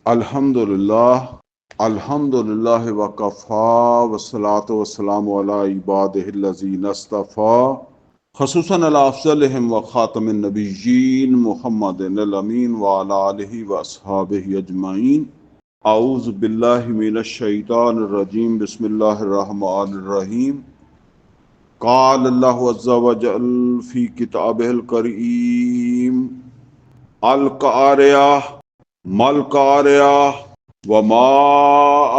الحمدللہ وکفا والصلاۃ والسلام علی عبادہ الذین اصطفیٰ خصوصاً علی افضلہم وخاتم النبیین محمد الامین وعلی آلہ واصحابہ اجمعین۔ اعوذ باللہ من الشیطان الرجیم، بسم اللہ الرحمن الرحیم۔ قال اللہ عز وجل فی کتابہ الکریم: القاریہ ما القاریہ وما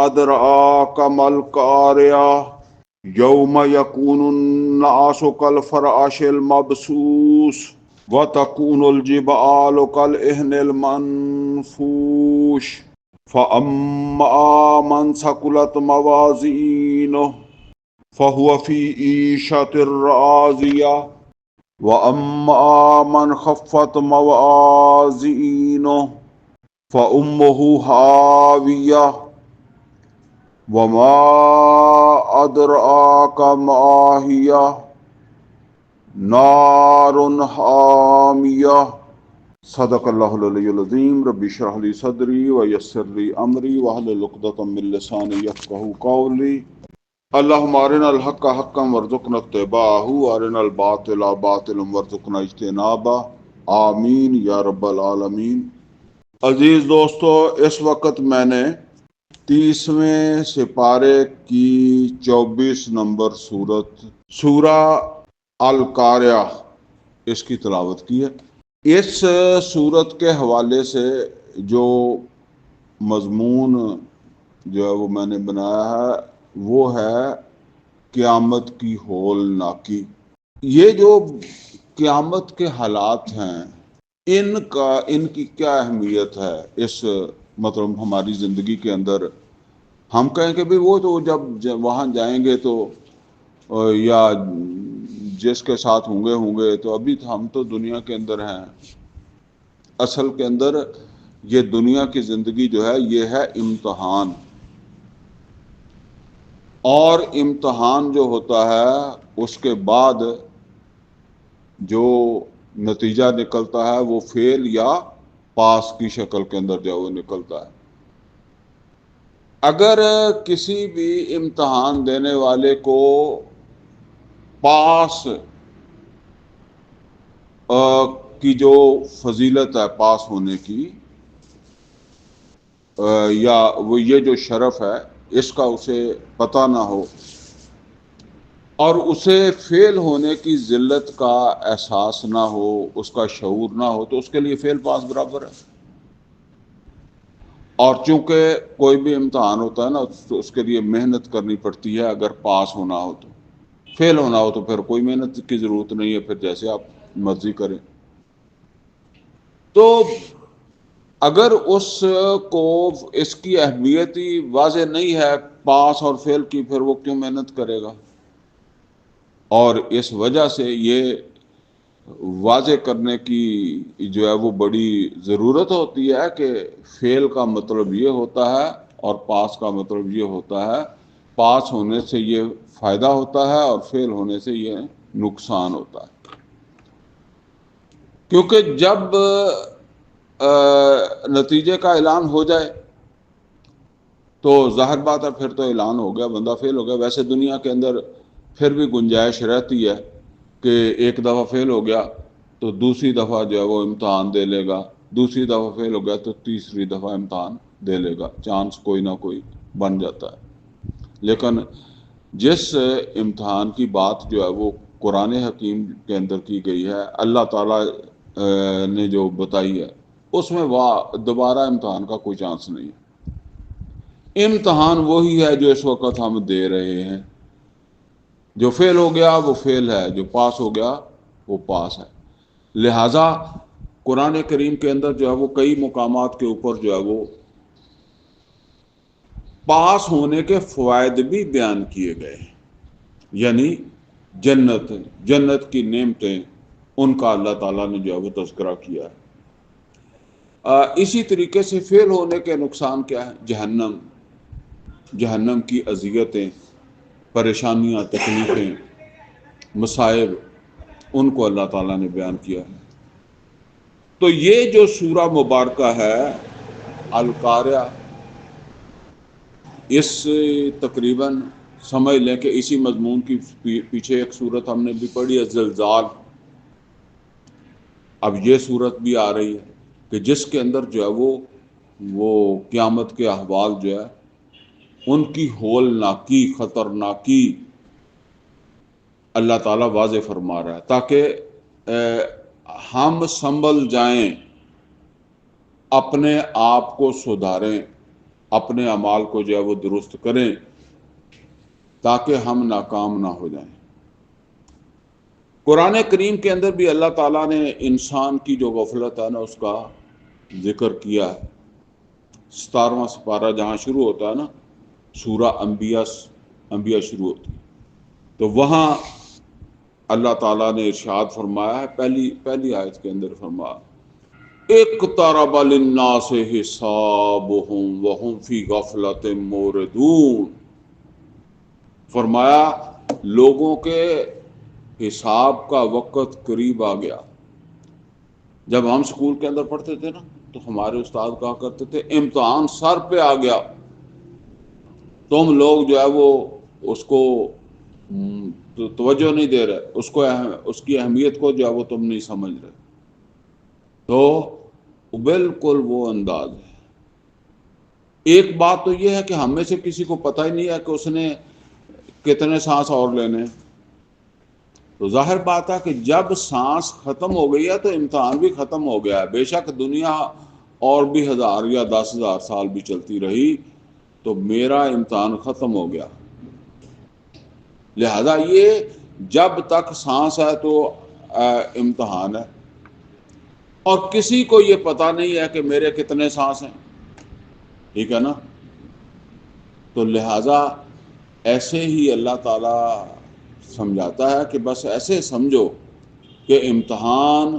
ادراک ما القاریہ یوم یکون الناس کالفراش المبثوث وتکون الجبال کالعہن المنفوش فاما من ثقلت موازینہ فهو فی عیشۃ راضیہ وَأَمَّا مَنْ خَفَّتْ مَوَازِینُهُ فَأُمُّهُ هَاوِیَةٌ وَمَا أَدْرَاكَ مَا هِیَهْ نَارٌ حَامِیَةٌ۔ صدق اللہ العلی العظیم۔ رب اشرح لی صدری ویسر لی امری واحلل عقدۃ من لسانی یفقہوا قولی۔ اللہم ارنا الحق حقا وارزقنا اتباعہ وارنا الباطل باطلا وارزقنا اجتنابہ، آمین یا رب العالمین۔ عزیز دوستو، اس وقت میں نے 30ویں سپارے کی 24 نمبر سورہ القاریہ اس کی تلاوت کی ہے۔ اس سورت کے حوالے سے جو مضمون جو ہے وہ میں نے بنایا ہے وہ ہے قیامت کی ہولناکی۔ یہ جو قیامت کے حالات ہیں ان کی کیا اہمیت ہے اس مطلب ہماری زندگی کے اندر۔ ہم کہیں کہ وہ تو جب وہاں جائیں گے تو یا جس کے ساتھ ہوں گے تو ابھی ہم تو دنیا کے اندر ہیں۔ اصل کے اندر یہ دنیا کی زندگی جو ہے یہ ہے امتحان، اور امتحان جو ہوتا ہے اس کے بعد جو نتیجہ نکلتا ہے وہ فیل یا پاس کی شکل کے اندر جو وہ نکلتا ہے۔ اگر کسی بھی امتحان دینے والے کو پاس کی جو فضیلت ہے پاس ہونے کی، یا وہ یہ جو شرف ہے اس کا اسے پتہ نہ ہو اور اسے فیل ہونے کی ذلت کا احساس نہ ہو، اس کا شعور نہ ہو، تو اس کے لیے فیل پاس برابر ہے۔ اور چونکہ کوئی بھی امتحان ہوتا ہے نا تو اس کے لیے محنت کرنی پڑتی ہے۔ اگر پاس ہونا ہو تو، فیل ہونا ہو تو پھر کوئی محنت کی ضرورت نہیں ہے، پھر جیسے آپ مرضی کریں۔ تو اگر اس کو اس کی اہمیت ہی واضح نہیں ہے پاس اور فیل کی، پھر وہ کیوں محنت کرے گا؟ اور اس وجہ سے یہ واضح کرنے کی جو ہے وہ بڑی ضرورت ہوتی ہے کہ فیل کا مطلب یہ ہوتا ہے اور پاس کا مطلب یہ ہوتا ہے۔ پاس ہونے سے یہ فائدہ ہوتا ہے اور فیل ہونے سے یہ نقصان ہوتا ہے۔ کیونکہ جب نتیجے کا اعلان ہو جائے تو ظاہر بات ہے پھر تو اعلان ہو گیا، بندہ فیل ہو گیا۔ ویسے دنیا کے اندر پھر بھی گنجائش رہتی ہے کہ ایک دفعہ فیل ہو گیا تو دوسری دفعہ جو ہے وہ امتحان دے لے گا، دوسری دفعہ فیل ہو گیا تو تیسری دفعہ امتحان دے لے گا، چانس کوئی نہ کوئی بن جاتا ہے۔ لیکن جس امتحان کی بات جو ہے وہ قرآن حکیم کے اندر کی گئی ہے، اللہ تعالیٰ نے جو بتائی ہے، اس میں دوبارہ امتحان کا کوئی چانس نہیں ہے۔ امتحان وہی ہے جو اس وقت ہم دے رہے ہیں۔ جو فیل ہو گیا وہ فیل ہے، جو پاس ہو گیا وہ پاس ہے۔ لہٰذا قرآن کریم کے اندر جو ہے وہ کئی مقامات کے اوپر جو ہے وہ پاس ہونے کے فوائد بھی بیان کیے گئے ہیں، یعنی جنت کی نعمتیں، ان کا اللہ تعالیٰ نے جو ہے وہ تذکرہ کیا ہے۔ اسی طریقے سے فیل ہونے کے نقصان کیا ہے؟ جہنم کی اذیتیں، پریشانیاں، تکلیفیں، مصائب، ان کو اللہ تعالیٰ نے بیان کیا ہے۔ تو یہ جو سورہ مبارکہ ہے القاریہ، اس تقریباً سمجھ لیں کہ اسی مضمون کی پیچھے ایک صورت ہم نے بھی پڑھی ہے، زلزال. اب یہ صورت بھی آ رہی ہے کہ جس کے اندر جو ہے وہ قیامت کے احوال جو ہے ان کی ہولناکی، خطرناکی اللہ تعالیٰ واضح فرما رہا ہے تاکہ ہم سنبھل جائیں، اپنے آپ کو سدھاریں، اپنے اعمال کو جو ہے وہ درست کریں تاکہ ہم ناکام نہ ہو جائیں. قرآن کریم کے اندر بھی اللہ تعالیٰ نے انسان کی جو غفلت ہے نا اس کا ذکر کیا ہے. 17واں سپارہ جہاں شروع ہوتا ہے نا، سورہ انبیاء شروع ہوتی ہے، تو وہاں اللہ تعالیٰ نے ارشاد فرمایا ہے، پہلی آیت کے اندر فرمایا اقترب للناس حسابهم وهم فی غفلۃ موردون. فرمایا لوگوں کے حساب کا وقت قریب آ گیا. جب ہم اسکول کے اندر پڑھتے تھے نا تو ہمارے استاد کہا کرتے تھے امتحان سر پہ آ گیا، تم لوگ جو ہے وہ اس کو توجہ نہیں دے رہے، اس کی اہمیت کو جو ہے وہ تم نہیں سمجھ رہے. تو بالکل وہ انداز ہے. ایک بات تو یہ ہے کہ ہم میں سے کسی کو پتہ ہی نہیں ہے کہ اس نے کتنے سانس اور لینے. تو ظاہر بات ہے کہ جب سانس ختم ہو گئی ہے تو امتحان بھی ختم ہو گیا ہے. بے شک دنیا اور بھی 1000 یا 10,000 سال بھی چلتی رہی تو میرا امتحان ختم ہو گیا. لہذا یہ جب تک سانس ہے تو امتحان ہے، اور کسی کو یہ پتہ نہیں ہے کہ میرے کتنے سانس ہیں. ٹھیک ہے نا؟ تو لہذا ایسے ہی اللہ تعالیٰ سمجھاتا ہے کہ بس ایسے سمجھو کہ امتحان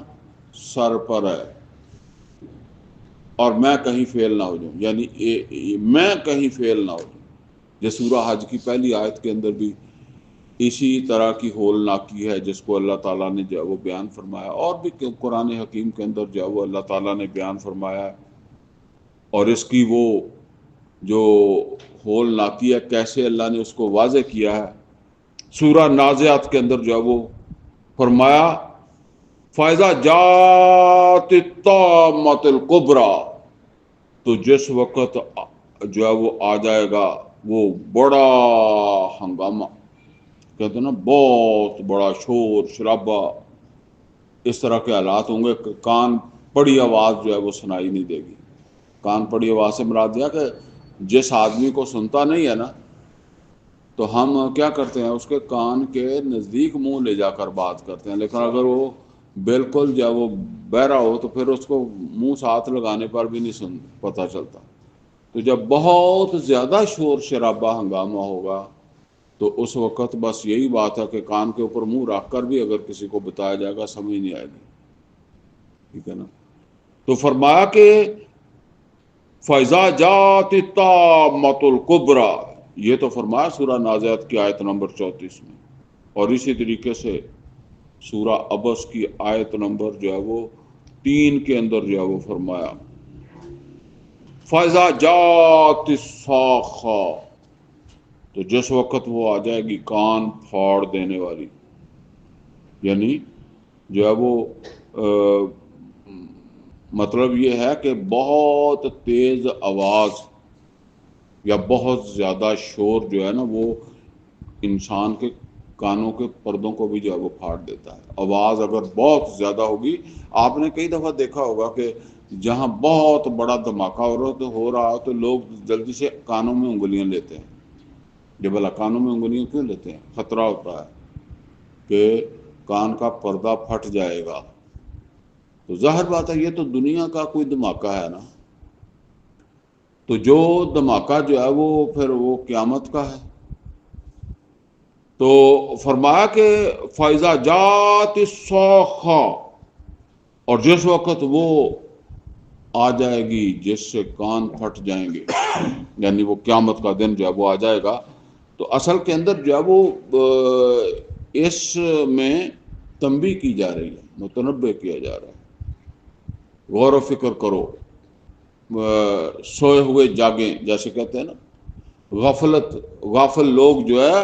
سر پر ہے اور میں کہیں فیل نہ ہو جاؤں، یعنی میں کہیں فیل نہ ہو جاؤں. یہ سورہ حج کی پہلی آیت کے اندر بھی اسی طرح کی ہولناکی ہے جس کو اللہ تعالیٰ نے جو ہے وہ بیان فرمایا، اور بھی قرآن حکیم کے اندر جو ہے وہ اللہ تعالیٰ نے بیان فرمایا ہے. اور اس کی وہ جو ہولناکی ہے کیسے اللہ نے اس کو واضح کیا ہے. سورہ نازعات کے اندر جو ہے وہ فرمایا فَإِذَا جَاءَتِ الطَّامَّةُ الْكُبْرىٰ، تو جس وقت جو ہے وہ آ جائے گا وہ بڑا ہنگامہ، کہتے ہیں نا بہت بڑا شور شرابہ، اس طرح کے حالات ہوں گے کہ کان پڑی آواز جو ہے وہ سنائی نہیں دے گی. کان پڑی آواز سے مراد دیا کہ جس آدمی کو سنتا نہیں ہے نا تو ہم کیا کرتے ہیں اس کے کان کے نزدیک منہ لے جا کر بات کرتے ہیں، لیکن اگر وہ بالکل جو وہ بہرا ہو تو پھر اس کو منہ ساتھ لگانے پر بھی نہیں پتہ چلتا. تو جب بہت زیادہ شور شرابہ ہنگامہ ہوگا تو اس وقت بس یہی بات ہے کہ کان کے اوپر منہ رکھ کر بھی اگر کسی کو بتایا جائے گا سمجھ نہیں آئے گی. ٹھیک ہے نا؟ تو فرمایا کہ فَإِذَا جَاءَتِ الطَّامَّةُ الْكُبْرىٰ، یہ تو فرمایا سورہ نازعات کی آیت نمبر 34 میں. اور اسی طریقے سے سورہ عبس کی آیت نمبر جو ہے وہ 3 کے اندر جو ہے وہ فرمایا فَإِذَا جَاءَتِ الصَّاخَّةُ، تو جس وقت وہ آ جائے گی کان پھاڑ دینے والی، یعنی جو ہے وہ مطلب یہ ہے کہ بہت تیز آواز یا بہت زیادہ شور جو ہے نا وہ انسان کے کانوں کے پردوں کو بھی جو ہے وہ پھاڑ دیتا ہے. آواز اگر بہت زیادہ ہوگی، آپ نے کئی دفعہ دیکھا ہوگا کہ جہاں بہت بڑا دھماکہ ہو رہا تو لوگ جلدی سے کانوں میں انگلیاں لیتے ہیں. یہ بھلا کانوں میں انگلیاں کیوں لیتے ہیں؟ خطرہ ہوتا ہے کہ کان کا پردہ پھٹ جائے گا. تو ظاہر بات ہے یہ تو دنیا کا کوئی دھماکہ ہے نا، تو جو دھماکہ جو ہے وہ پھر وہ قیامت کا ہے. تو فرمایا کہ فَإِذَا جَاءَتِ الصَّاخَّةُ، اور جس وقت وہ آ جائے گی جس سے کان پھٹ جائیں گے، یعنی وہ قیامت کا دن جو ہے وہ آ جائے گا. تو اصل کے اندر جو ہے وہ اس میں تنبیہ کی جا رہی ہے، متنبہ کیا جا رہا ہے. غور و فکر کرو سوئے ہوئے جاگیں، جیسے کہتے ہیں نا غافل لوگ جو ہے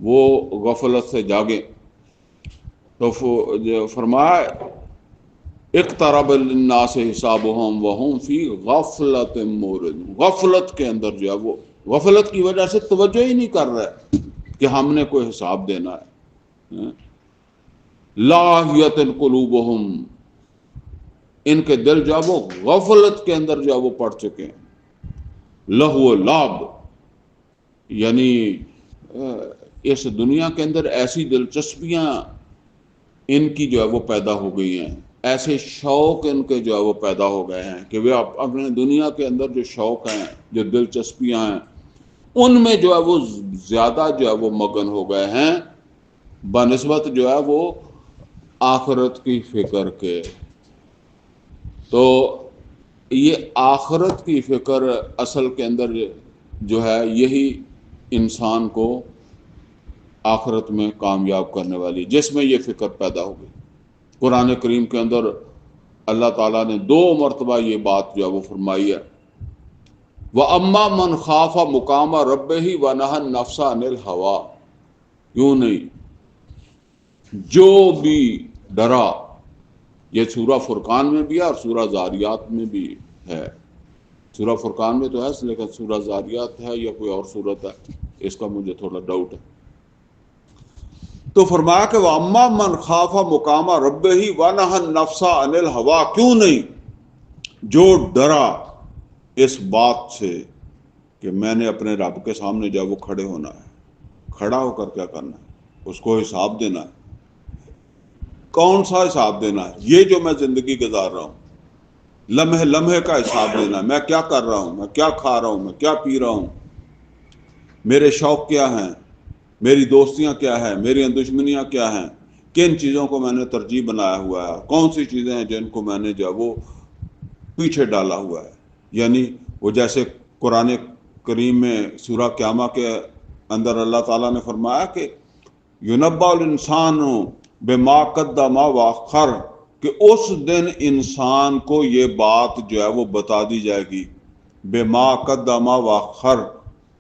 وہ غفلت سے جاگیں. تو فرمایا اقترب للناس حسابهم وهم فی غفلت معرضون. غفلت کے اندر جو ہے وہ غفلت کی وجہ سے توجہ ہی نہیں کر رہا کہ ہم نے کوئی حساب دینا ہے. لاہیت قلوبہم، ان کے دل جو ہے وہ غفلت کے اندر جو ہے وہ پڑ چکے ہیں. لہو و لعب، یعنی اس دنیا کے اندر ایسی دلچسپیاں ان کی جو ہے وہ پیدا ہو گئی ہیں، ایسے شوق ان کے جو ہے وہ پیدا ہو گئے ہیں کہ وہ اپنے دنیا کے اندر جو شوق ہیں، جو دلچسپیاں ہیں، ان میں جو ہے وہ زیادہ جو ہے وہ مگن ہو گئے ہیں بنسبت جو ہے وہ آخرت کی فکر کے. تو یہ آخرت کی فکر اصل کے اندر جو ہے یہی انسان کو آخرت میں کامیاب کرنے والی، جس میں یہ فکر پیدا ہو گئی. قرآن کریم کے اندر اللہ تعالیٰ نے 2 مرتبہ یہ بات جو ہے وہ فرمائی ہے. وَأَمَّا مَنْ خَافَ مُقَامَ رَبِّهِ وَنَهَى النَّفْسَ عَنِ الْهَوَىٰ، یوں نہیں، جو بھی ڈرا. یہ سورہ فرقان میں بھی ہے اور سورہ زاریات میں بھی ہے. سورہ فرقان میں تو ہے لیکن سورہ زاریات ہے یا کوئی اور صورت ہے، اس کا مجھے تھوڑا ڈاؤٹ ہے. تو فرمایا کہ وَأَمَّا مَنْ خَافَ مُقَامَ رَبِّهِ وَنَهَى النَّفْسَ عَنِ الْهَوَىٰ، کیوں نہیں، جو ڈرا اس بات سے کہ میں نے اپنے رب کے سامنے جب وہ کھڑے ہونا ہے، کھڑا ہو کر کیا کرنا ہے، اس کو حساب دینا ہے. کون سا حساب دینا ہے؟ یہ جو میں زندگی گزار رہا ہوں، لمحے لمحے کا حساب دینا ہے. میں کیا کر رہا ہوں، میں کیا کھا رہا ہوں، میں کیا پی رہا ہوں، میرے شوق کیا ہیں، میری دوستیاں کیا ہیں، میری دشمنیاں کیا ہیں، کن چیزوں کو میں نے ترجیح بنایا ہوا ہے، کون سی چیزیں ہیں جن کو میں نے جو ہے وہ پیچھے ڈالا ہوا ہے. یعنی وہ جیسے قرآن کریم میں سورہ قیامہ کے اندر اللہ تعالیٰ نے فرمایا کہ یُنَبَّأُ الْإِنسَانُ بِمَا قَدَّمَ وَأَخَّرَ، کہ اس دن انسان کو یہ بات جو ہے وہ بتا دی جائے گی، بِمَا قَدَّمَ وَأَخَّرَ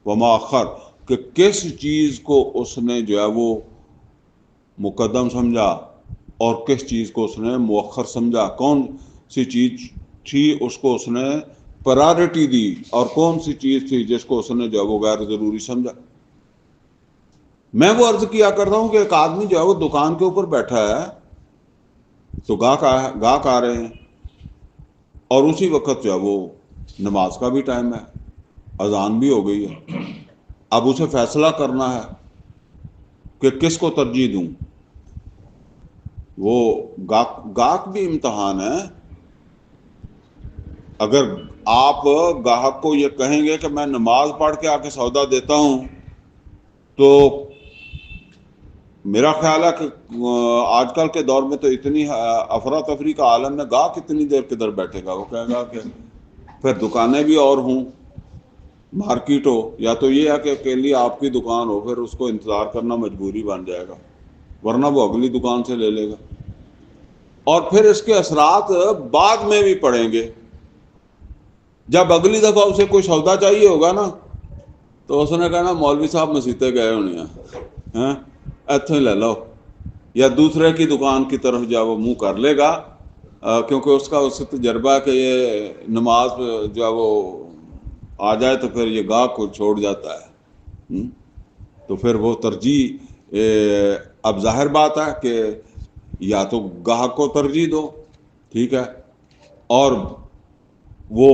وَمَا أَخَّرَ، کہ کس چیز کو اس نے جو ہے وہ مقدم سمجھا اور کس چیز کو اس نے مؤخر سمجھا، کون سی چیز تھی اس کو اس نے پرائرٹی دی اور کون سی چیز تھی جس کو اس نے جو ہے وہ غیر ضروری سمجھا. میں وہ عرض کیا کرتا ہوں کہ ایک آدمی جو ہے وہ دکان کے اوپر بیٹھا ہے تو گاہک آ رہے ہیں اور اسی وقت جو ہے وہ نماز کا بھی ٹائم ہے، اذان بھی ہو گئی ہے. اب اسے فیصلہ کرنا ہے کہ کس کو ترجیح دوں. وہ گاہک بھی امتحان ہے. اگر آپ گاہک کو یہ کہیں گے کہ میں نماز پڑھ کے آ کے سودا دیتا ہوں، تو میرا خیال ہے کہ آج کل کے دور میں تو اتنی افراتفری کا عالم ہے، گاہک کتنی دیر کدھر بیٹھے گا. وہ کہے گا کہ پھر دکانیں بھی اور ہوں، مارکیٹ ہو، یا تو یہ ہے کہ اکیلی آپ کی دکان ہو، پھر اس کو انتظار کرنا مجبوری بن جائے گا، ورنہ وہ اگلی دکان سے لے لے گا. اور پھر اس کے اثرات بعد میں بھی پڑیں گے. جب اگلی دفعہ اسے کوئی سودا چاہیے ہوگا نا تو اس نے کہنا مولوی صاحب مسیطے گئے ہونے ہیں، ایتھوں ہی لے لو، یا دوسرے کی دکان کی طرف جا وہ منہ کر لے گا، کیونکہ اس کا اس سے تجربہ ہے کہ یہ نماز جو ہے وہ آ جائے تو پھر یہ گاہ کو چھوڑ جاتا ہے. تو پھر وہ ترجیح، اب ظاہر بات ہے کہ یا تو گاہک کو ترجیح دو، ٹھیک ہے، اور وہ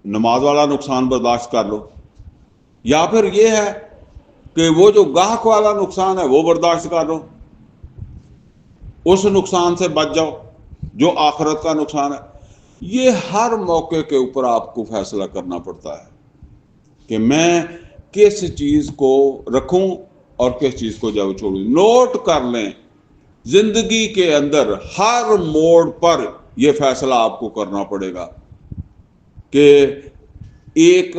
نماز والا نقصان برداشت کر لو، یا پھر یہ ہے کہ وہ جو گاہک والا نقصان ہے وہ برداشت کر لو، اس نقصان سے بچ جاؤ جو آخرت کا نقصان ہے. یہ ہر موقع کے اوپر آپ کو فیصلہ کرنا پڑتا ہے کہ میں کس چیز کو رکھوں اور کس چیز کو جب چھوڑوں. نوٹ کر لیں، زندگی کے اندر ہر موڑ پر یہ فیصلہ آپ کو کرنا پڑے گا کہ ایک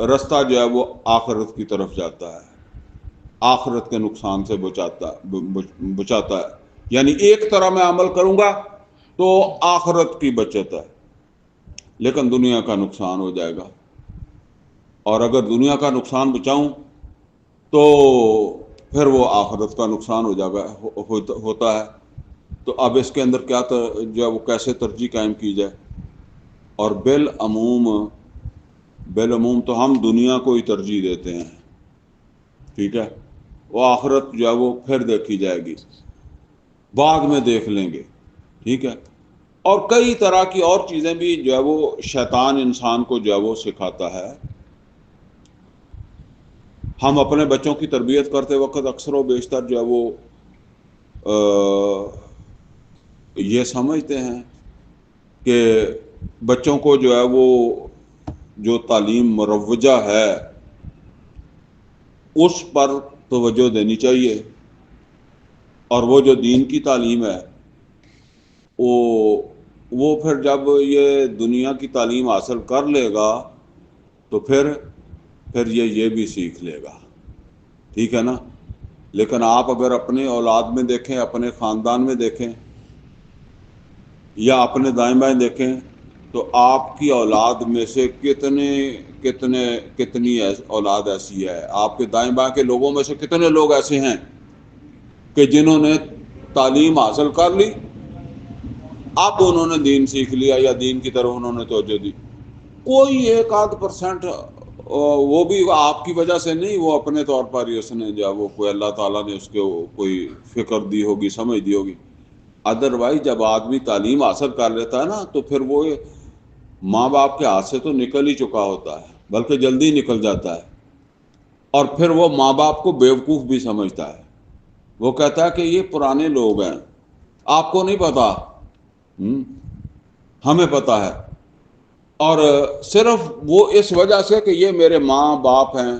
رستہ جو ہے وہ آخرت کی طرف جاتا ہے، آخرت کے نقصان سے بچاتا ہے. یعنی ایک طرح میں عمل کروں گا تو آخرت کی بچت ہے، لیکن دنیا کا نقصان ہو جائے گا، اور اگر دنیا کا نقصان بچاؤں تو پھر وہ آخرت کا نقصان ہو جائے گا، ہوتا ہے۔ تو اب اس کے اندر کیا جو ہے وہ کیسے ترجیح قائم کی جائے؟ اور بالعموم تو ہم دنیا کو ہی ترجیح دیتے ہیں، ٹھیک ہے، وہ آخرت جو ہے وہ پھر دیکھی جائے گی، بعد میں دیکھ لیں گے، ٹھیک ہے۔ اور کئی طرح کی اور چیزیں بھی جو ہے وہ شیطان انسان کو جو ہے وہ سکھاتا ہے۔ ہم اپنے بچوں کی تربیت کرتے وقت اکثر و بیشتر جو ہے وہ یہ سمجھتے ہیں کہ بچوں کو جو ہے وہ جو تعلیم مروجہ ہے اس پر توجہ دینی چاہیے، اور وہ جو دین کی تعلیم ہے وہ پھر جب یہ دنیا کی تعلیم حاصل کر لے گا تو پھر یہ بھی سیکھ لے گا، ٹھیک ہے نا۔ لیکن آپ اگر اپنے اولاد میں دیکھیں، اپنے خاندان میں دیکھیں، یا اپنے دائیں بائیں دیکھیں، تو آپ کی اولاد میں سے کتنی اولاد ایسی ہے، آپ کے دائیں بائیں کے لوگوں میں سے کتنے لوگ ایسے ہیں کہ جنہوں نے تعلیم حاصل کر لی، اب انہوں نے دین سیکھ لیا یا دین کی طرف انہوں نے توجہ دی؟ کوئی 1-8%، وہ بھی آپ کی وجہ سے نہیں، وہ اپنے طور پر ہی اس نے جو وہ کوئی اللہ تعالیٰ نے اس کو کوئی فکر دی ہوگی، سمجھ دی ہوگی۔ ادروائز جب آدمی تعلیم حاصل کر لیتا ہے نا تو پھر وہ ماں باپ کے ہاتھ سے تو نکل ہی چکا ہوتا ہے، بلکہ جلدی نکل جاتا ہے، اور پھر وہ ماں باپ کو بیوقوف بھی سمجھتا ہے۔ وہ کہتا ہے کہ یہ پرانے لوگ ہیں، آپ کو نہیں پتا، ہمیں پتا ہے، اور صرف وہ اس وجہ سے کہ یہ میرے ماں باپ ہیں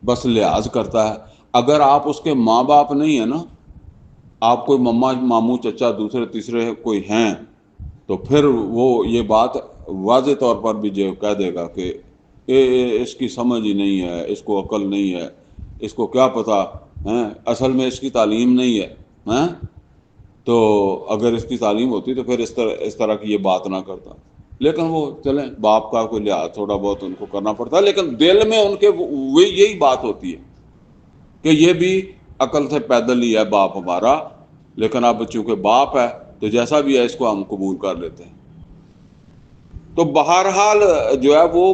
بس لحاظ کرتا ہے۔ اگر آپ اس کے ماں باپ نہیں ہیں نا، آپ کوئی مما ماموں چچا دوسرے تیسرے کوئی ہیں، تو پھر وہ یہ بات واضح طور پر بھی جو کہہ دے گا کہ اس کی سمجھ ہی نہیں ہے، اس کو عقل نہیں ہے، اس کو کیا پتا ہے، اصل میں اس کی تعلیم نہیں ہے۔ تو اگر اس کی تعلیم ہوتی تو پھر اس طرح کی یہ بات نہ کرتا۔ لیکن وہ چلیں، باپ کا کوئی لحاظ تھوڑا بہت ان کو کرنا پڑتا ہے، لیکن دل میں ان کے یہی بات ہوتی ہے کہ یہ بھی عقل سے پیدل ہی ہے باپ ہمارا، لیکن اب چونکہ باپ ہے تو جیسا بھی ہے اس کو ہم قبول کر لیتے ہیں۔ تو بہرحال جو ہے وہ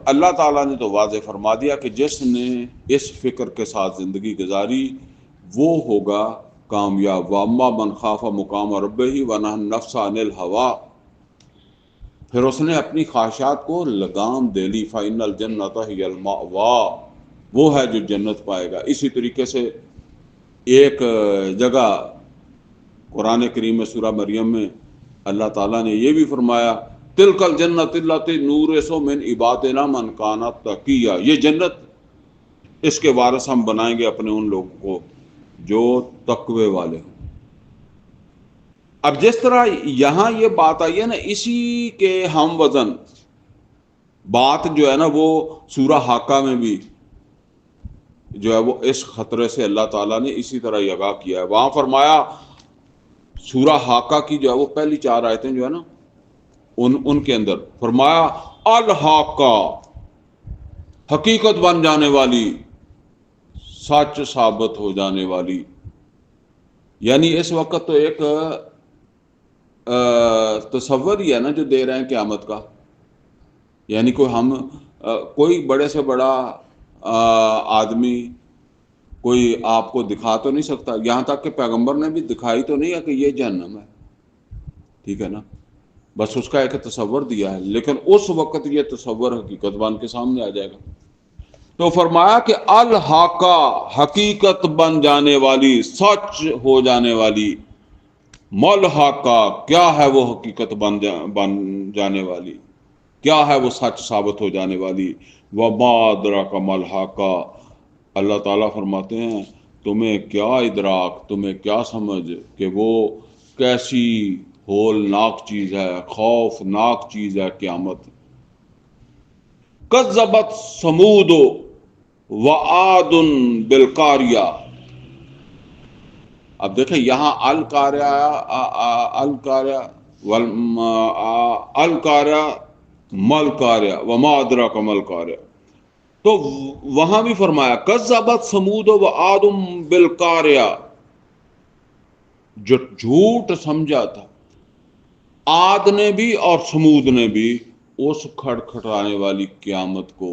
اللہ تعالیٰ نے تو واضح فرما دیا کہ جس نے اس فکر کے ساتھ زندگی گزاری وہ ہوگا کامیاب۔ وَأَمَّا مَنْ خَافَ مُقَامَ رَبِّهِ وَنَهَى النَّفْسَ عَنِ الْهَوَىٰ، پھر اس نے اپنی خواہشات کو لگام دے لی، فَإِنَّ الْجَنَّةَ هِيَ الْمَأْوَىٰ، وہ ہے جو جنت پائے گا۔ اسی طریقے سے ایک جگہ قرآن کریم میں سورہ مریم میں اللہ تعالیٰ نے یہ بھی فرمایا، تِلْكَ الْجَنَّةُ الَّتِي نُورِثُ مِنْ عِبَادِنَا مَنْ كَانَ تَقِيًّا، یہ جنت اس کے وارث ہم بنائیں گے اپنے ان لوگوں کو جو تقوی والے ہوں۔ اب جس طرح یہاں یہ بات آئی ہے نا، اسی کے ہم وزن بات جو ہے نا وہ سورہ حاقہ میں بھی جو ہے وہ اس خطرے سے اللہ تعالیٰ نے اسی طرح ہی آگاہ کیا ہے۔ وہاں فرمایا، سورہ حاقہ کی جو ہے وہ پہلی 4 آیتیں جو ہے نا ان کے اندر فرمایا الحاقہ، حقیقت بن جانے والی، سچ ثابت ہو جانے والی۔ یعنی اس وقت تو ایک تصور ہی ہے نا جو دے رہے ہیں قیامت کا، یعنی کوئی بڑے سے بڑا آدمی کوئی آپ کو دکھا تو نہیں سکتا، یہاں تک کہ پیغمبر نے بھی دکھائی تو نہیں ہے کہ یہ جہنم ہے، ٹھیک ہے نا، بس اس کا ایک تصور دیا ہے، لیکن اس وقت یہ تصور حقیقت بن کے سامنے آ جائے گا۔ تو فرمایا کہ الحاقہ، حقیقت بن جانے والی، سچ ہو جانے والی، ملحقہ، کیا ہے وہ حقیقت بن جانے والی، کیا ہے وہ سچ ثابت ہو جانے والی۔ وما ادراک ملحقہ، اللہ تعالیٰ فرماتے ہیں تمہیں کیا ادراک، تمہیں کیا سمجھ کہ وہ کیسی ہولناک چیز ہے، خوفناک چیز ہے قیامت۔ کذبت ثمود وعاد بالقاریہ، اب دیکھیں یہاں القاریہ القاریہ مل قاریہ وما ادراک مل قاریہ. تو وہاں بھی فرمایا کذبت ثمود و عاد بالقاریہ، جو جھوٹ سمجھا تھا عاد نے بھی اور ثمود نے بھی اس کھڑکھڑانے والی قیامت کو.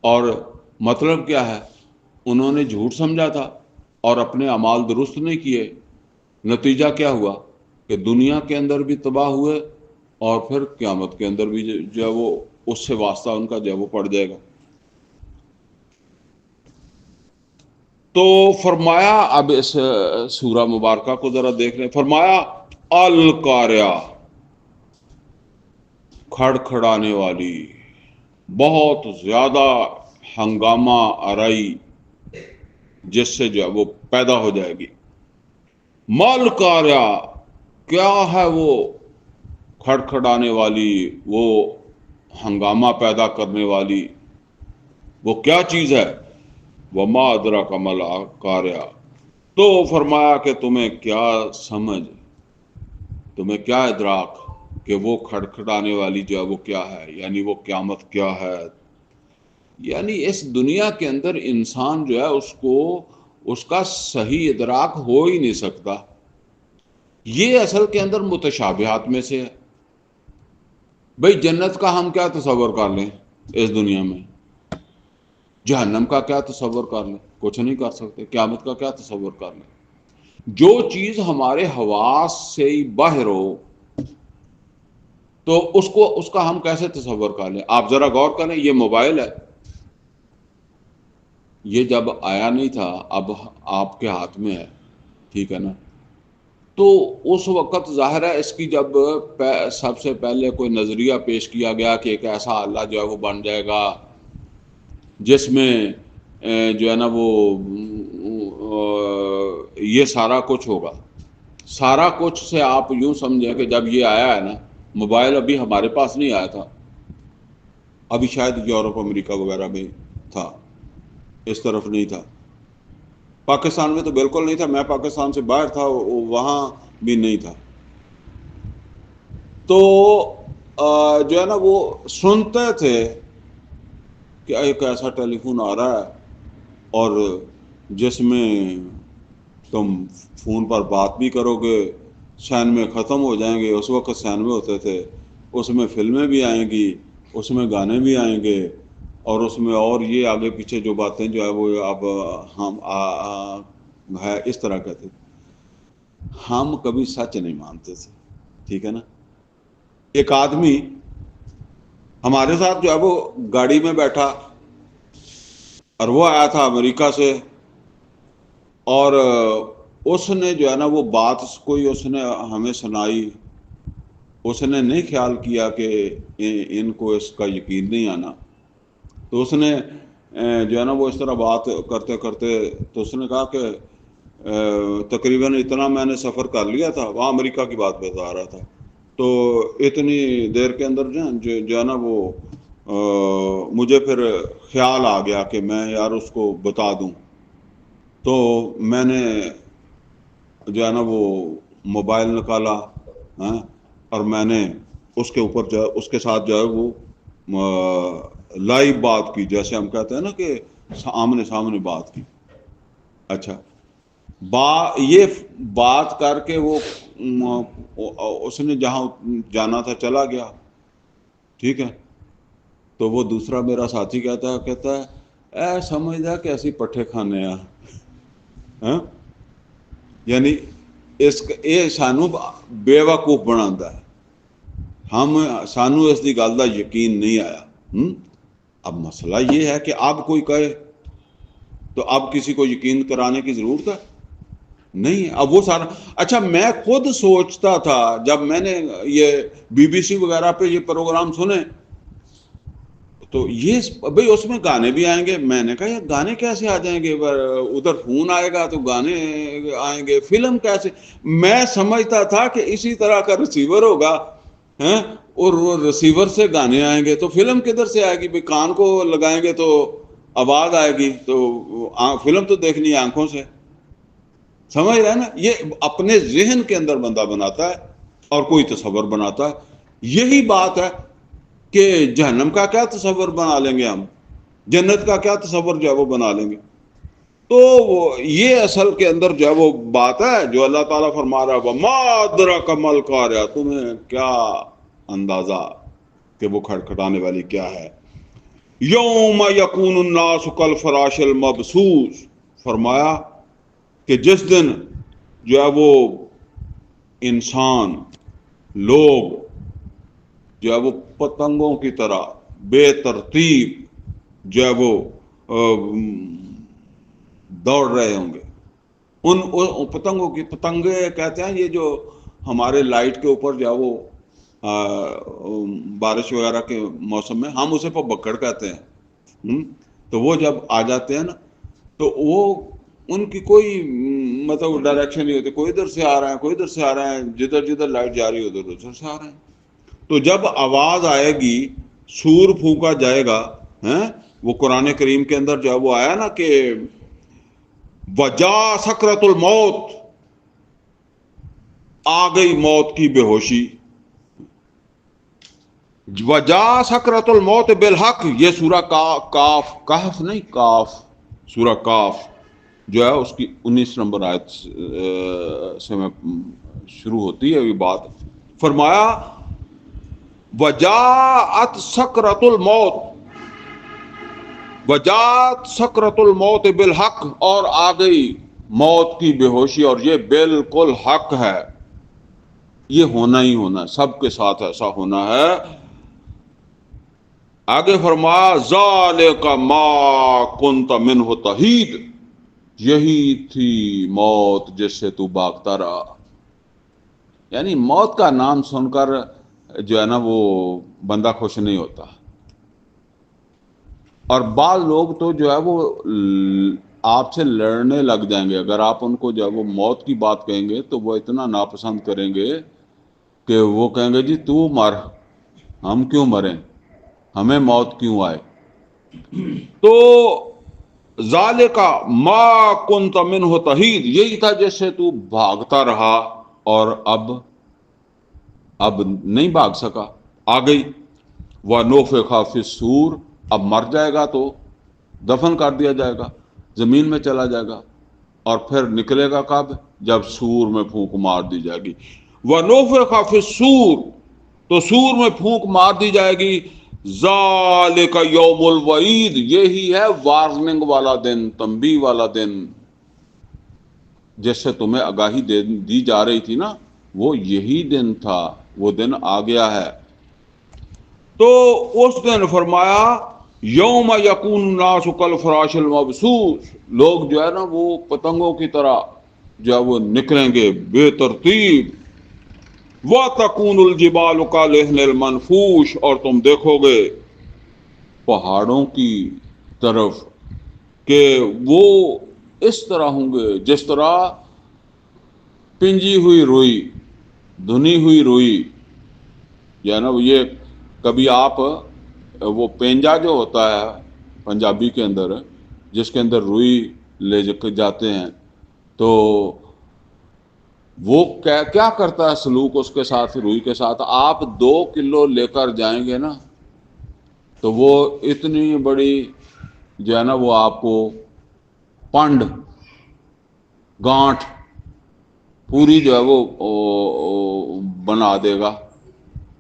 اور مطلب کیا ہے؟ انہوں نے جھوٹ سمجھا تھا اور اپنے اعمال درست نہیں کیے. نتیجہ کیا ہوا کہ دنیا کے اندر بھی تباہ ہوئے اور پھر قیامت کے اندر بھی جو ہے وہ اس سے واسطہ ان کا جو ہے وہ پڑ جائے گا. تو فرمایا، اب اس سورہ مبارکہ کو ذرا دیکھ لیں. فرمایا القاریہ، کھڑکھڑانے والی، بہت زیادہ ہنگامہ آرائی جس سے جو ہے وہ پیدا ہو جائے گی. مال قاریہ، کیا ہے وہ کھڑکھڑانے والی، وہ ہنگامہ پیدا کرنے والی، وہ کیا چیز ہے؟ وما ادراک مل قاریہ. تو فرمایا کہ تمہیں کیا سمجھ، تمہیں کیا ادراک کہ وہ کھڑکھڑانے والی جو ہے وہ کیا ہے، یعنی وہ قیامت کیا ہے. یعنی اس دنیا کے اندر انسان جو ہے اس کا صحیح ادراک ہو ہی نہیں سکتا. یہ اصل کے اندر متشابہات میں سے ہے. بھئی جنت کا ہم کیا تصور کر لیں اس دنیا میں، جہنم کا کیا تصور کر لیں؟ کچھ نہیں کر سکتے. قیامت کا کیا تصور کر لیں؟ جو چیز ہمارے حواس سے ہی باہر ہو تو اس کا ہم کیسے تصور کر لیں؟ آپ ذرا غور کریں، یہ موبائل ہے، یہ جب آیا نہیں تھا، اب آپ کے ہاتھ میں ہے، ٹھیک ہے نا. تو اس وقت ظاہر ہے اس کی جب سب سے پہلے کوئی نظریہ پیش کیا گیا کہ ایک ایسا اللہ جو ہے وہ بن جائے گا جس میں جو ہے نا وہ یہ سارا کچھ ہوگا. سارا کچھ سے آپ یوں سمجھیں کہ جب یہ آیا ہے نا، موبائل ابھی ہمارے پاس نہیں آیا تھا، ابھی شاید یورپ امریکہ وغیرہ میں تھا، اس طرف نہیں تھا. پاکستان میں تو بالکل نہیں تھا، میں پاکستان سے باہر تھا، وہاں بھی نہیں تھا. تو جو ہے نا وہ سنتے تھے کہ ایک ایسا ٹیلی فون آ رہا ہے اور جس میں تم فون پر بات بھی کرو گے، سینمے ختم ہو جائیں گے. اس وقت سینمے ہوتے تھے، اس میں فلمیں بھی آئیں گی، اس میں گانے بھی آئیں گے، اور اس میں اور یہ آگے پیچھے جو باتیں جو ہے وہ اب ہم ہے اس طرح کہتے تھے. ہم کبھی سچ نہیں مانتے تھے، ٹھیک ہے نا. ایک آدمی ہمارے ساتھ جو ہے وہ گاڑی میں بیٹھا اور وہ آیا تھا امریکہ سے، اور اس نے جو ہے نا وہ بات کوئی اس نے ہمیں سنائی. اس نے نہیں خیال کیا کہ ان کو اس کا یقین نہیں آنا، تو اس نے جو ہے نا وہ اس طرح بات کرتے کرتے تو اس نے کہا کہ تقریباً اتنا میں نے سفر کر لیا تھا، وہاں امریکہ کی بات بتا رہا تھا. تو اتنی دیر کے اندر جو ہے نا وہ مجھے پھر خیال آ گیا کہ میں یار اس کو بتا دوں. تو میں نے جو ہے نا وہ موبائل نکالا اور میں نے اس کے اوپر جو اس کے ساتھ جو ہے وہ لائیو بات کی، جیسے ہم کہتے ہیں نا کہ آمنے سامنے بات کی. اچھا، یہ بات کر کے وہ اس نے جہاں جانا تھا چلا گیا، ٹھیک ہے. تو وہ دوسرا میرا ساتھی کہتا ہے اے سمجھدا کہ ایسی پٹھے کھانے ہاں، یعنی یہ سانو بے وقوف بناتا ہے. سانو اس کی گل کا یقین نہیں آیا. اب مسئلہ یہ ہے کہ اب کوئی کہے تو اب کسی کو یقین کرانے کی ضرورت ہے نہیں. اب وہ سارا اچھا، میں خود سوچتا تھا جب میں نے یہ BBC وغیرہ پہ یہ پروگرام سنے تو یہ بھئی اس میں گانے بھی آئیں گے. میں نے کہا یہ گانے کیسے آ جائیں گے؟ ادھر فون آئے گا تو گانے آئیں گے، فلم کیسے؟ میں سمجھتا تھا کہ اسی طرح کا ریسیور ہوگا اور وہ ریسیور سے گانے آئیں گے تو فلم کدھر سے آئے گی؟ بھئی کان کو لگائیں گے تو آواز آئے گی، تو فلم تو دیکھنی ہے آنکھوں سے. سمجھ رہے ہیں نا؟ یہ اپنے ذہن کے اندر بندہ بناتا ہے. اور کوئی تصور بناتا ہے. یہی بات ہے کہ جہنم کا کیا تصور بنا لیں گے ہم, جنت کا کیا تصور جو ہے وہ بنا لیں گے. تو یہ اصل کے اندر جو ہے وہ بات ہے جو اللہ تعالیٰ فرما رہا ہے وَمَا أَدْرَاكَ مَا الْقَارِعَةُ, تمہیں کیا اندازہ کہ وہ کھٹکھٹانے والی کیا ہے. یوم یکون الناس کالفراش المبثوث, فرمایا کہ جس دن جو ہے وہ انسان لوگ جو ہے وہ پتنگوں کی طرح بے ترتیب جو ہے وہ دوڑ رہے ہوں گے. ان پتنگوں کی, پتنگے کہتے ہیں یہ جو ہمارے لائٹ کے اوپر جو ہے وہ بارش وغیرہ کے موسم میں ہم اسے بکڑ کہتے ہیں, تو وہ جب آ جاتے ہیں نا تو وہ ان کی کوئی مطلب ڈائریکشن نہیں ہوتی, کوئی ادھر سے آ رہے ہیں کوئی ادھر سے آ رہے ہیں, جدھر جدھر لائٹ جا رہی ہے ادھر سے آ رہے ہیں. تو جب آواز آئے گی, سور پھونکا جائے گا, وہ قرآن کریم کے اندر جو ہے وہ آیا نا کہ وجا سکرت الموت, آ گئی موت کی بے ہوشی. وجا سکرت الموت بالحق, یہ سورہ کاف, کہف نہیں کاف, سورہ کاف جو ہے اس کی 19 نمبر آیت سے میں شروع ہوتی ہے یہ بات. فرمایا وجاءت سکرت الموت, وجاءت سکرت الموت بالحق, اور آ گئی موت کی بے ہوشی, اور یہ بالکل حق ہے, یہ ہونا ہی ہونا ہے, سب کے ساتھ ایسا ہونا ہے. آگے فرمایا ذالک ما کنت منہ تحید, یہی تھی موت جس سے تو بھاگتا رہا. یعنی موت کا نام سن کر جو ہے نا وہ بندہ خوش نہیں ہوتا. اور بعض لوگ تو جو ہے وہ آپ سے لڑنے لگ جائیں گے اگر آپ ان کو جو ہے وہ موت کی بات کہیں گے تو وہ اتنا ناپسند کریں گے کہ وہ کہیں گے جی تو مر, ہم کیوں مریں, ہمیں موت کیوں آئے. تو ذالک ما کنت منہ تحید, یہی تھا جس سے تو بھاگتا رہا اور اب نہیں بھاگ سکا. آ گئی وَنُفِخَ فِي الصُّورِ, اب مر جائے گا تو دفن کر دیا جائے گا, زمین میں چلا جائے گا, اور پھر نکلے گا کب, جب سور میں پھونک مار دی جائے گی. وَنُفِخَ فِي الصُّورِ, تو سور میں پھونک مار دی جائے گی. ذالک یوم الوعید, یہی ہے وارننگ والا دن, تنبیہ والا دن, جس سے تمہیں آگاہی دی جا رہی تھی نا, وہ یہی دن تھا, وہ دن آ گیا ہے. تو اس دن فرمایا یوم یکون الناس کالفراش المبثوث, لوگ جو ہے نا وہ پتنگوں کی طرح جو ہے وہ نکلیں گے بے ترتیب. وَتَكُونُ الْجِبَالُ كَالْعِهْنِ الْمَنْفُوشِ, اور تم دیکھو گے پہاڑوں کی طرف کہ وہ اس طرح ہوں گے جس طرح پنجی ہوئی روئی, دھنی ہوئی روئی. یا نا یہ کبھی آپ وہ پینجا جو ہوتا ہے پنجابی کے اندر, جس کے اندر روئی لے جاتے ہیں, تو وہ کیا کرتا ہے سلوک اس کے ساتھ, روئی کے ساتھ. آپ 2 کلو لے کر جائیں گے نا تو وہ اتنی بڑی جو ہے نا وہ آپ کو پنڈ گانٹھ پوری جو ہے وہ بنا دے گا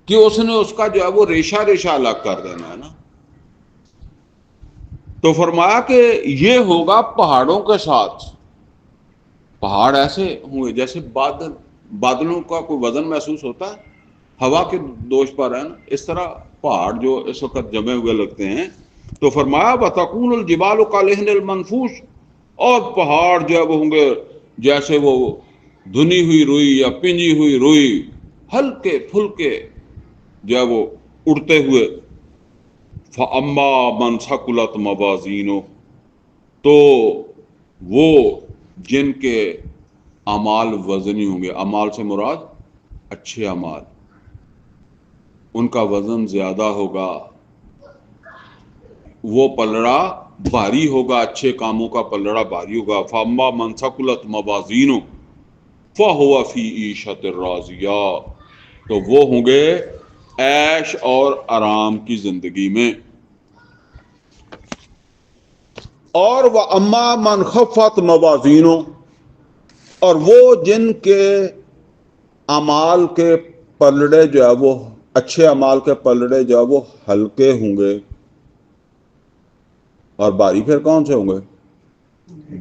کہ اس نے اس کا جو ہے وہ ریشہ الگ کر دینا ہے نا. تو فرمایا کہ یہ ہوگا پہاڑوں کے ساتھ. پہاڑ ایسے ہوئے جیسے بادلوں کا کوئی وزن محسوس ہوتا ہے ہوا کے دوش پر ہے نا, اس طرح پہاڑ جو اس وقت جمے ہوئے لگتے ہیں. تو فرمایا وَتَكُونُ الْجِبَالُ كَالْعِهْنِ الْمَنْفُوشِ, اور پہاڑ جو ہے وہ ہوں گے جیسے وہ دھنی ہوئی روئی یا پنجی ہوئی روئی, ہلکے پھلکے جو ہے وہ اڑتے ہوئے. فَأَمَّا مَنْ ثَقُلَتْ مَوَازِينُهُ, تو وہ جن کے اعمال وزنی ہوں گے, اعمال سے مراد اچھے اعمال, ان کا وزن زیادہ ہوگا, وہ پلڑا بھاری ہوگا, اچھے کاموں کا پلڑا بھاری ہوگا. فَأَمَّا مَنْ ثَقُلَتْ مَوَازِينُهُ فَهُوَ فِي عِيشَةٍ رَاضِيَةٍ, تو وہ ہوں گے عیش اور آرام کی زندگی میں. اور وہ اما من خفت موازینوں، اور وہ جن کے اعمال کے پلڑے جو ہے وہ اچھے اعمال کے پلڑے جو ہے وہ ہلکے ہوں گے. اور بھاری پھر کون سے ہوں گے؟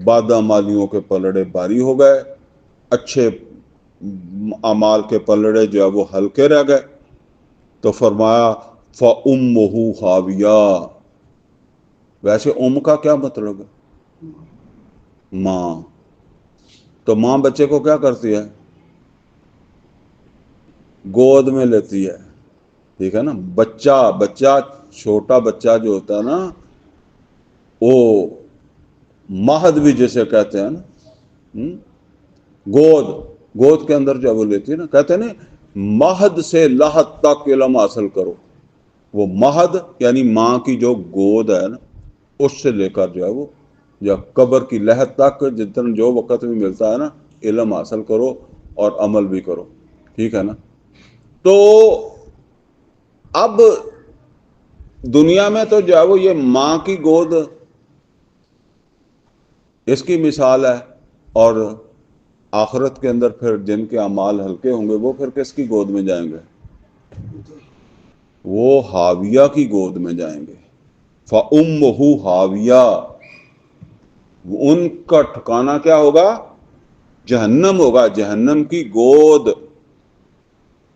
بدعمالیوں کے پلڑے بھاری ہو گئے، اچھے اعمال کے پلڑے جو ہے وہ ہلکے رہ گئے. تو فرمایا فَأُمُّهُ خَاوِيَةٌ. ویسے کا کیا مطلب ہے؟ ماں. تو ماں بچے کو کیا کرتی ہے؟ گود میں لیتی ہے. ٹھیک ہے نا. بچہ چھوٹا بچہ جو ہوتا ہے نا، وہ مہد بھی جسے کہتے ہیں نا، گود کے اندر جو وہ لیتی ہے نا. کہتے ہیں نا مہد سے لحد تک علم حاصل کرو. وہ مہد یعنی ماں کی جو گود ہے نا، اس سے لے کر جو ہے وہ یا قبر کی لحد تک جتنا جو وقت بھی ملتا ہے نا، علم حاصل کرو اور عمل بھی کرو. ٹھیک ہے نا. تو اب دنیا میں تو جو ہے وہ یہ ماں کی گود اس کی مثال ہے، اور آخرت کے اندر پھر جن کے اعمال ہلکے ہوں گے وہ پھر کس کی گود میں جائیں گے؟ وہ حاویہ کی گود میں جائیں گے. فَأُمُّهُ حاویہ. ان کا ٹھکانہ کیا ہوگا؟ جہنم ہوگا. جہنم کی گود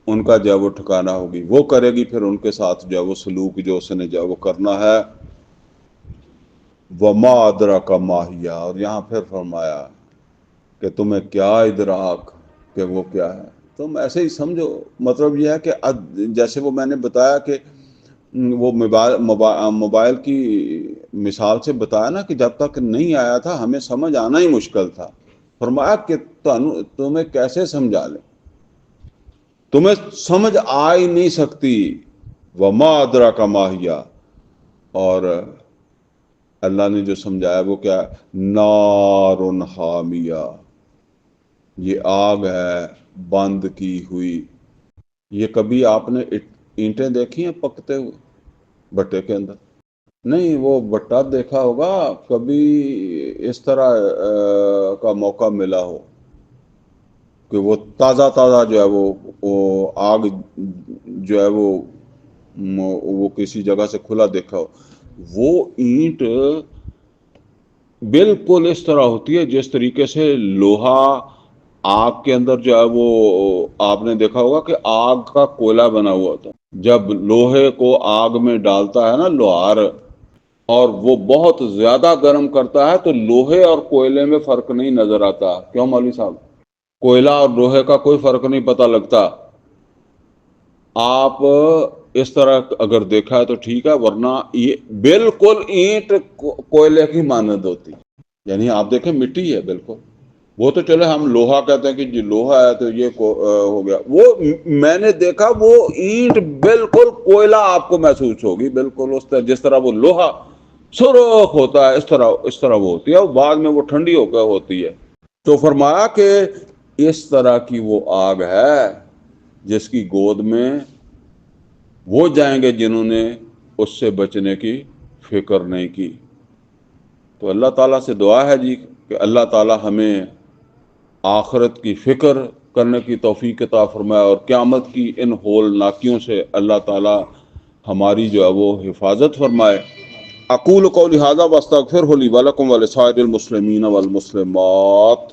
ان کا جو ہے وہ ٹھکانہ ہوگی. وہ کرے گی پھر ان کے ساتھ جو ہے وہ سلوک جو اس نے جو ہے وہ کرنا ہے. وَمَا أَدْرَاكَ مَا هِيَ. اور یہاں پھر فرمایا کہ تمہیں کیا ادراک کہ وہ کیا ہے. تم ایسے ہی سمجھو. مطلب یہ ہے کہ جیسے وہ میں نے بتایا کہ وہ موبائل کی مثال سے بتایا نا کہ جب تک نہیں آیا تھا ہمیں سمجھ آنا ہی مشکل تھا. فرمایا کہ تمہیں کیسے سمجھا لیں، تمہیں سمجھ آ ہی نہیں سکتی. وَمَا أَدْرَاكَ مَا هِيَ. اور اللہ نے جو سمجھایا وہ کیا ہے؟ نَارٌ حَامِيَةٌ. یہ آگ ہے بند کی ہوئی. یہ کبھی آپ نے اینٹیں دیکھی ہیں پکتے ہوئے بٹے کے اندر؟ نہیں. وہ بٹا دیکھا ہوگا کبھی اس طرح کا موقع ملا ہو کہ وہ تازہ جو ہے وہ آگ جو ہے وہ کسی جگہ سے کھلا دیکھا ہو. وہ اینٹ بالکل اس طرح ہوتی ہے جس طریقے سے لوہا آگ کے اندر جو ہے وہ آپ نے دیکھا ہوگا کہ آگ کا کوئلہ بنا ہوا تھا. جب لوہے کو آگ میں ڈالتا ہے نا لوہار، اور وہ بہت زیادہ گرم کرتا ہے تو لوہے اور کوئلے میں فرق نہیں نظر آتا. کیوں مولوی صاحب؟ کوئلہ اور لوہے کا کوئی فرق نہیں پتہ لگتا. آپ اس طرح اگر دیکھا ہے تو ٹھیک ہے، ورنہ یہ بالکل اینٹ کوئلے کی مانند ہوتی. یعنی آپ دیکھیں مٹی ہے بالکل. وہ تو چلے ہم لوہا کہتے ہیں کہ جی لوہا ہے تو یہ ہو گیا. وہ میں نے دیکھا وہ اینٹ بالکل کوئلہ آپ کو محسوس ہوگی، بالکل اس طرح جس طرح وہ لوہا سرخ ہوتا ہے اس طرح وہ ہوتی ہے، اور بعد میں وہ ٹھنڈی ہو کر ہوتی ہے. تو فرمایا کہ اس طرح کی وہ آگ ہے جس کی گود میں وہ جائیں گے جنہوں نے اس سے بچنے کی فکر نہیں کی. تو اللہ تعالیٰ سے دعا ہے جی کہ اللہ تعالیٰ ہمیں آخرت کی فکر کرنے کی توفیق عطا فرمائے، اور قیامت کی ان ہولناکیوں سے اللہ تعالیٰ ہماری جو ہے وہ حفاظت فرمائے. اقول قولی ھذا واستغفرہ لی ولکم ولسائر المسلمین والمسلمات.